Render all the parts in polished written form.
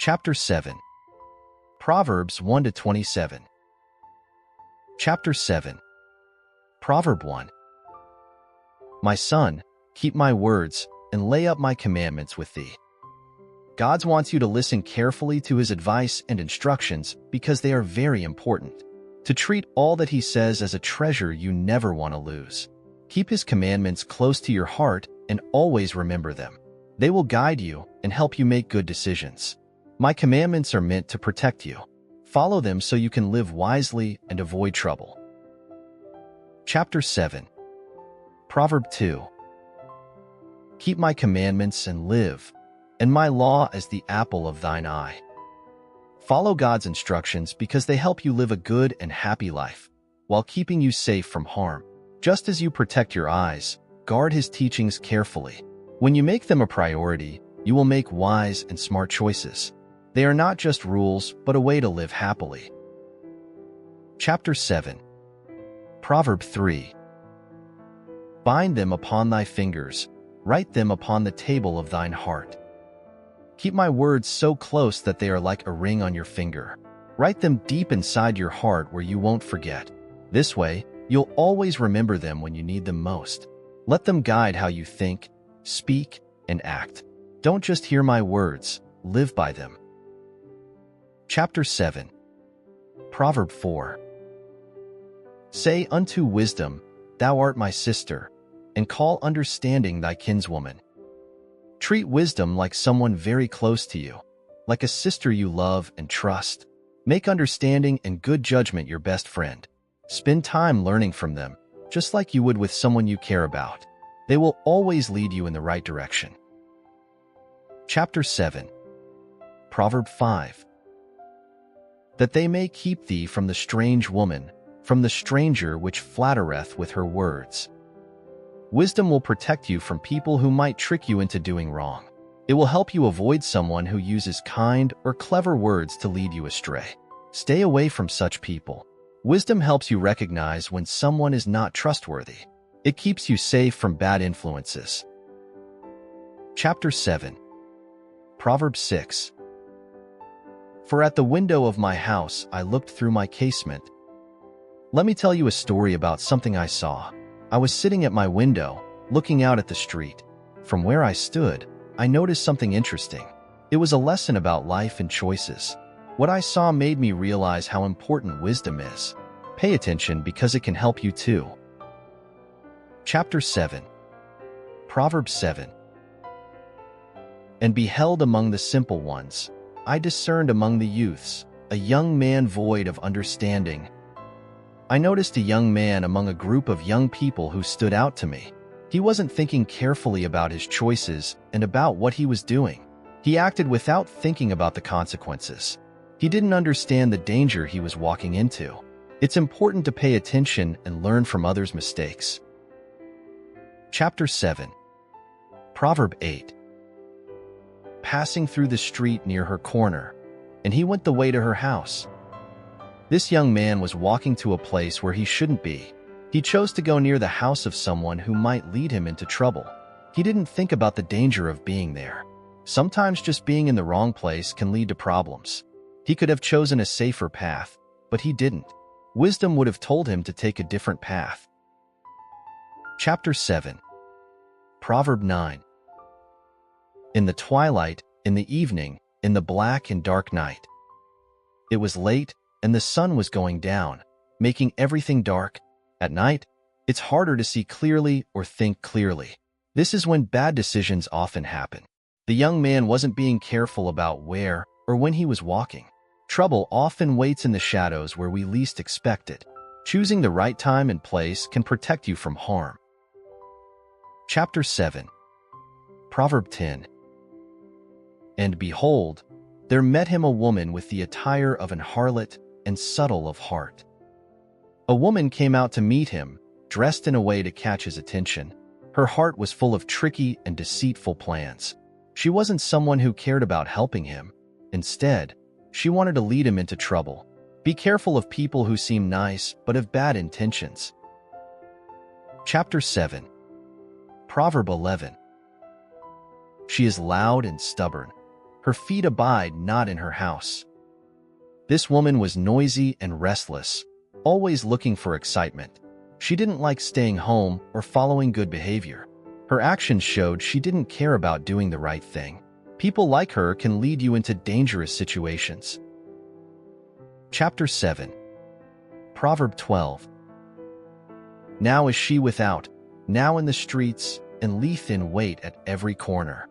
Chapter 7. Proverbs 1-27. Chapter 7. Proverb 1. My son, keep my words and lay up my commandments with thee. God wants you to listen carefully to his advice and instructions because they are very important. To treat all that he says as a treasure you never want to lose. Keep his commandments close to your heart and always remember them. They will guide you and help you make good decisions. My commandments are meant to protect you. Follow them so you can live wisely and avoid trouble. Chapter 7. Proverb 2. Keep my commandments and live, and my law as the apple of thine eye. Follow God's instructions because they help you live a good and happy life, while keeping you safe from harm. Just as you protect your eyes, guard his teachings carefully. When you make them a priority, you will make wise and smart choices. They are not just rules, but a way to live happily. Chapter 7. Proverb 3. Bind them upon thy fingers, write them upon the table of thine heart. Keep my words so close that they are like a ring on your finger. Write them deep inside your heart where you won't forget. This way, you'll always remember them when you need them most. Let them guide how you think, speak, and act. Don't just hear my words, live by them. Chapter 7. Proverb 4. Say unto wisdom, thou art my sister, and call understanding thy kinswoman. Treat wisdom like someone very close to you, like a sister you love and trust. Make understanding and good judgment your best friend. Spend time learning from them, just like you would with someone you care about. They will always lead you in the right direction. Chapter 7. Proverb 5. That they may keep thee from the strange woman, from the stranger which flattereth with her words. Wisdom will protect you from people who might trick you into doing wrong. It will help you avoid someone who uses kind or clever words to lead you astray. Stay away from such people. Wisdom helps you recognize when someone is not trustworthy. It keeps you safe from bad influences. Chapter 7. Proverb 6. For at the window of my house I looked through my casement. Let me tell you a story about something I saw. I was sitting at my window, looking out at the street. From where I stood, I noticed something interesting. It was a lesson about life and choices. What I saw made me realize how important wisdom is. Pay attention because it can help you too. Chapter 7. Proverb 7. And beheld among the simple ones, I discerned among the youths, a young man void of understanding. I noticed a young man among a group of young people who stood out to me. He wasn't thinking carefully about his choices and about what he was doing. He acted without thinking about the consequences. He didn't understand the danger he was walking into. It's important to pay attention and learn from others' mistakes. Chapter 7. Proverb 8. Passing through the street near her corner, and he went the way to her house. This young man was walking to a place where he shouldn't be. He chose to go near the house of someone who might lead him into trouble. He didn't think about the danger of being there. Sometimes just being in the wrong place can lead to problems. He could have chosen a safer path, but he didn't. Wisdom would have told him to take a different path. Chapter 7. Proverb 9. In the twilight, in the evening, in the black and dark night. It was late, and the sun was going down, making everything dark. At night, it's harder to see clearly or think clearly. This is when bad decisions often happen. The young man wasn't being careful about where or when he was walking. Trouble often waits in the shadows where we least expect it. Choosing the right time and place can protect you from harm. Chapter 7. Proverb 10. And behold, there met him a woman with the attire of an harlot and subtle of heart. A woman came out to meet him, dressed in a way to catch his attention. Her heart was full of tricky and deceitful plans. She wasn't someone who cared about helping him. Instead, she wanted to lead him into trouble. Be careful of people who seem nice but have bad intentions. Chapter 7. Proverb 11. She is loud and stubborn. Her feet abide not in her house. This woman was noisy and restless, always looking for excitement. She didn't like staying home or following good behavior. Her actions showed she didn't care about doing the right thing. People like her can lead you into dangerous situations. Chapter 7. Proverb 12. Now is she without, now in the streets, and lieth in wait at every corner.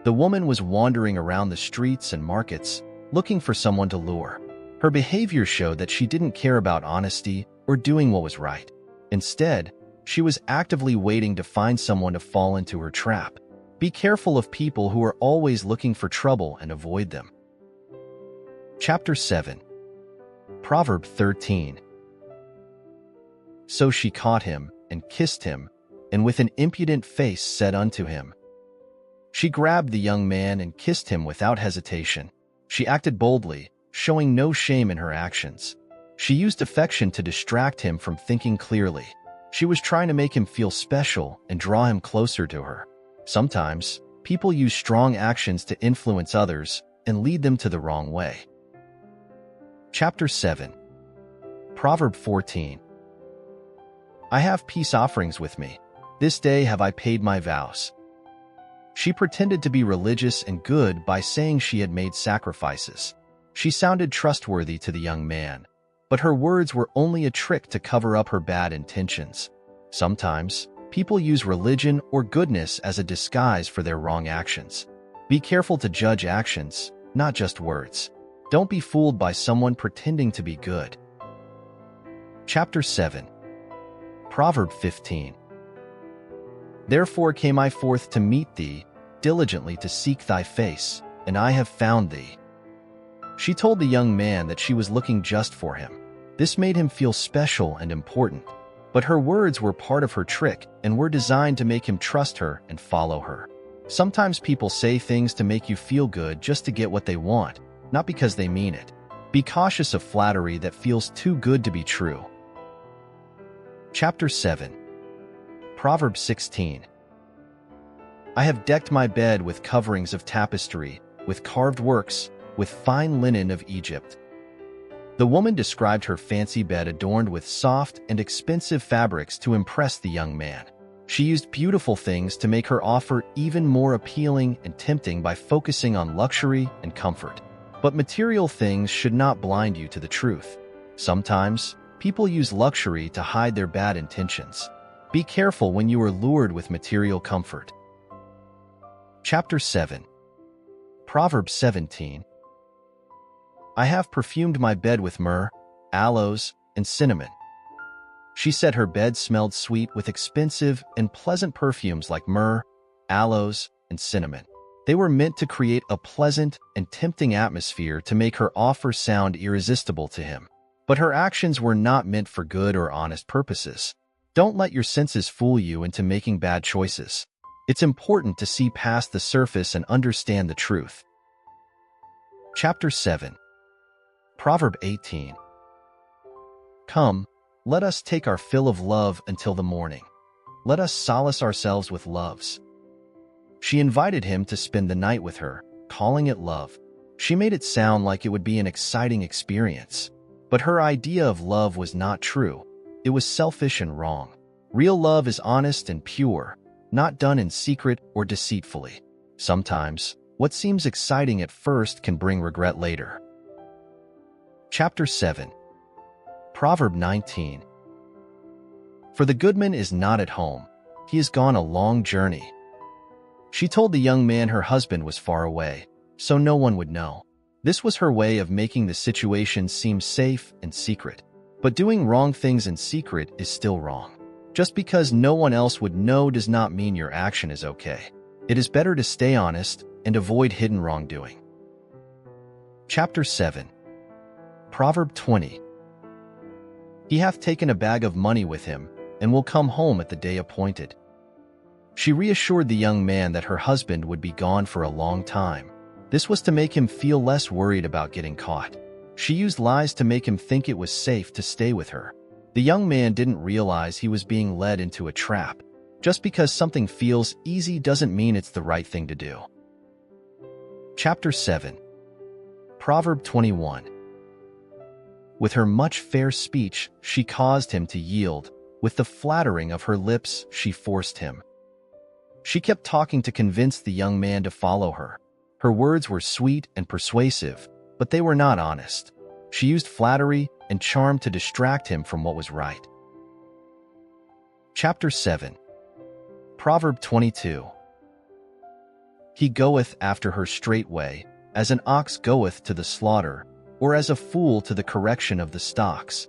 The woman was wandering around the streets and markets, looking for someone to lure. Her behavior showed that she didn't care about honesty or doing what was right. Instead, she was actively waiting to find someone to fall into her trap. Be careful of people who are always looking for trouble and avoid them. Chapter 7. Proverb 13. So she caught him and kissed him, and with an impudent face said unto him. She grabbed the young man and kissed him without hesitation. She acted boldly, showing no shame in her actions. She used affection to distract him from thinking clearly. She was trying to make him feel special and draw him closer to her. Sometimes, people use strong actions to influence others and lead them to the wrong way. Chapter 7. Proverb 14. I have peace offerings with me. This day have I paid my vows. She pretended to be religious and good by saying she had made sacrifices. She sounded trustworthy to the young man, but her words were only a trick to cover up her bad intentions. Sometimes, people use religion or goodness as a disguise for their wrong actions. Be careful to judge actions, not just words. Don't be fooled by someone pretending to be good. Chapter 7. Proverb 15. Therefore came I forth to meet thee, diligently to seek thy face, and I have found thee. She told the young man that she was looking just for him. This made him feel special and important, but her words were part of her trick and were designed to make him trust her and follow her. Sometimes people say things to make you feel good just to get what they want, not because they mean it. Be cautious of flattery that feels too good to be true. Chapter 7. Proverb 16. I have decked my bed with coverings of tapestry, with carved works, with fine linen of Egypt. The woman described her fancy bed adorned with soft and expensive fabrics to impress the young man. She used beautiful things to make her offer even more appealing and tempting by focusing on luxury and comfort. But material things should not blind you to the truth. Sometimes, people use luxury to hide their bad intentions. Be careful when you are lured with material comfort. Chapter 7. Proverb 17. I have perfumed my bed with myrrh, aloes, and cinnamon. She said her bed smelled sweet with expensive and pleasant perfumes like myrrh, aloes, and cinnamon. They were meant to create a pleasant and tempting atmosphere to make her offer sound irresistible to him. But her actions were not meant for good or honest purposes. Don't let your senses fool you into making bad choices. It's important to see past the surface and understand the truth. Chapter 7. Proverb 18. Come, let us take our fill of love until the morning. Let us solace ourselves with loves. She invited him to spend the night with her, calling it love. She made it sound like it would be an exciting experience. But her idea of love was not true. It was selfish and wrong. Real love is honest and pure, not done in secret or deceitfully. Sometimes, what seems exciting at first can bring regret later. Chapter 7. Proverb 19. For the goodman is not at home. He has gone a long journey. She told the young man her husband was far away, so no one would know. This was her way of making the situation seem safe and secret. But doing wrong things in secret is still wrong. Just because no one else would know does not mean your action is okay. It is better to stay honest and avoid hidden wrongdoing. Chapter 7. Proverb 20. He hath taken a bag of money with him, and will come home at the day appointed. She reassured the young man that her husband would be gone for a long time. This was to make him feel less worried about getting caught. She used lies to make him think it was safe to stay with her. The young man didn't realize he was being led into a trap. Just because something feels easy doesn't mean it's the right thing to do. Chapter 7. Proverb 21. With her much fair speech she caused him to yield, with the flattering of her lips she forced him. She kept talking to convince the young man to follow her. Her words were sweet and persuasive, but they were not honest. She used flattery and charm to distract him from what was right. Chapter 7. Proverb 22. He goeth after her straightway, as an ox goeth to the slaughter, or as a fool to the correction of the stocks.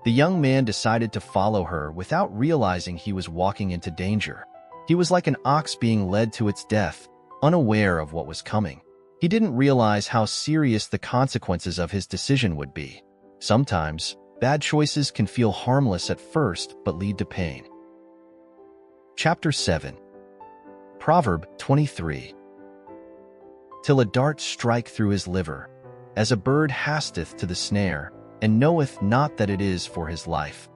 The young man decided to follow her without realizing he was walking into danger. He was like an ox being led to its death, unaware of what was coming. He didn't realize how serious the consequences of his decision would be. Sometimes, bad choices can feel harmless at first but lead to pain. Chapter 7. Proverb 23. Till a dart strike through his liver, as a bird hasteth to the snare, and knoweth not that it is for his life.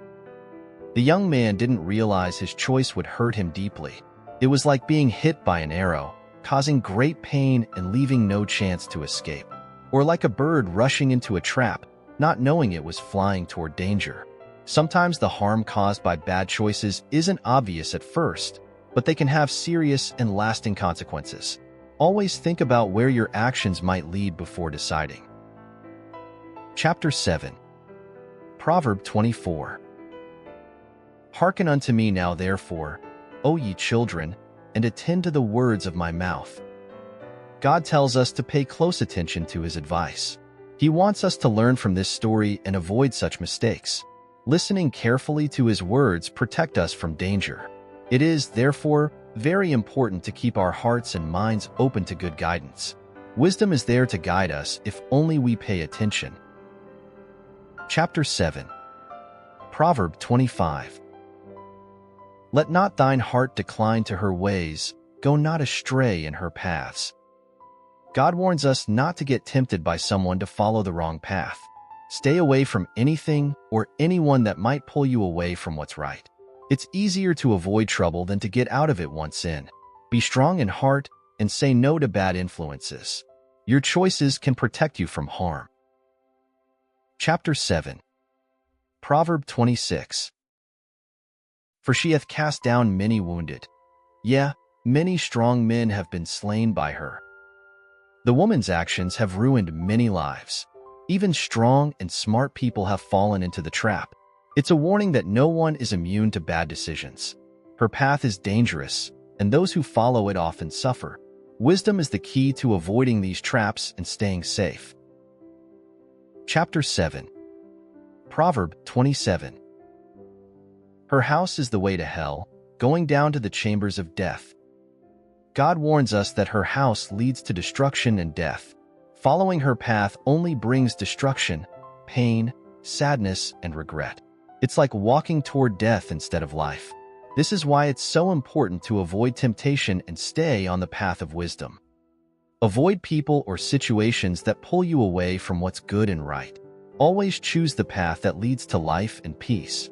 The young man didn't realize his choice would hurt him deeply. It was like being hit by an arrow, causing great pain and leaving no chance to escape. Or like a bird rushing into a trap, not knowing it was flying toward danger. Sometimes the harm caused by bad choices isn't obvious at first, but they can have serious and lasting consequences. Always think about where your actions might lead before deciding. Chapter 7. Proverb 24. Hearken unto me now therefore, O ye children, and attend to the words of my mouth. God tells us to pay close attention to his advice. He wants us to learn from this story and avoid such mistakes. Listening carefully to his words protect us from danger. It is, therefore, very important to keep our hearts and minds open to good guidance. Wisdom is there to guide us if only we pay attention. Chapter 7. Proverb 25. Let not thine heart decline to her ways, go not astray in her paths. God warns us not to get tempted by someone to follow the wrong path. Stay away from anything or anyone that might pull you away from what's right. It's easier to avoid trouble than to get out of it once in. Be strong in heart and say no to bad influences. Your choices can protect you from harm. Chapter 7. Proverb 26. For she hath cast down many wounded. Yea, many strong men have been slain by her. The woman's actions have ruined many lives. Even strong and smart people have fallen into the trap. It's a warning that no one is immune to bad decisions. Her path is dangerous, and those who follow it often suffer. Wisdom is the key to avoiding these traps and staying safe. Chapter 7. Proverb 27. Her house is the way to hell, going down to the chambers of death. God warns us that her house leads to destruction and death. Following her path only brings destruction, pain, sadness, and regret. It's like walking toward death instead of life. This is why it's so important to avoid temptation and stay on the path of wisdom. Avoid people or situations that pull you away from what's good and right. Always choose the path that leads to life and peace.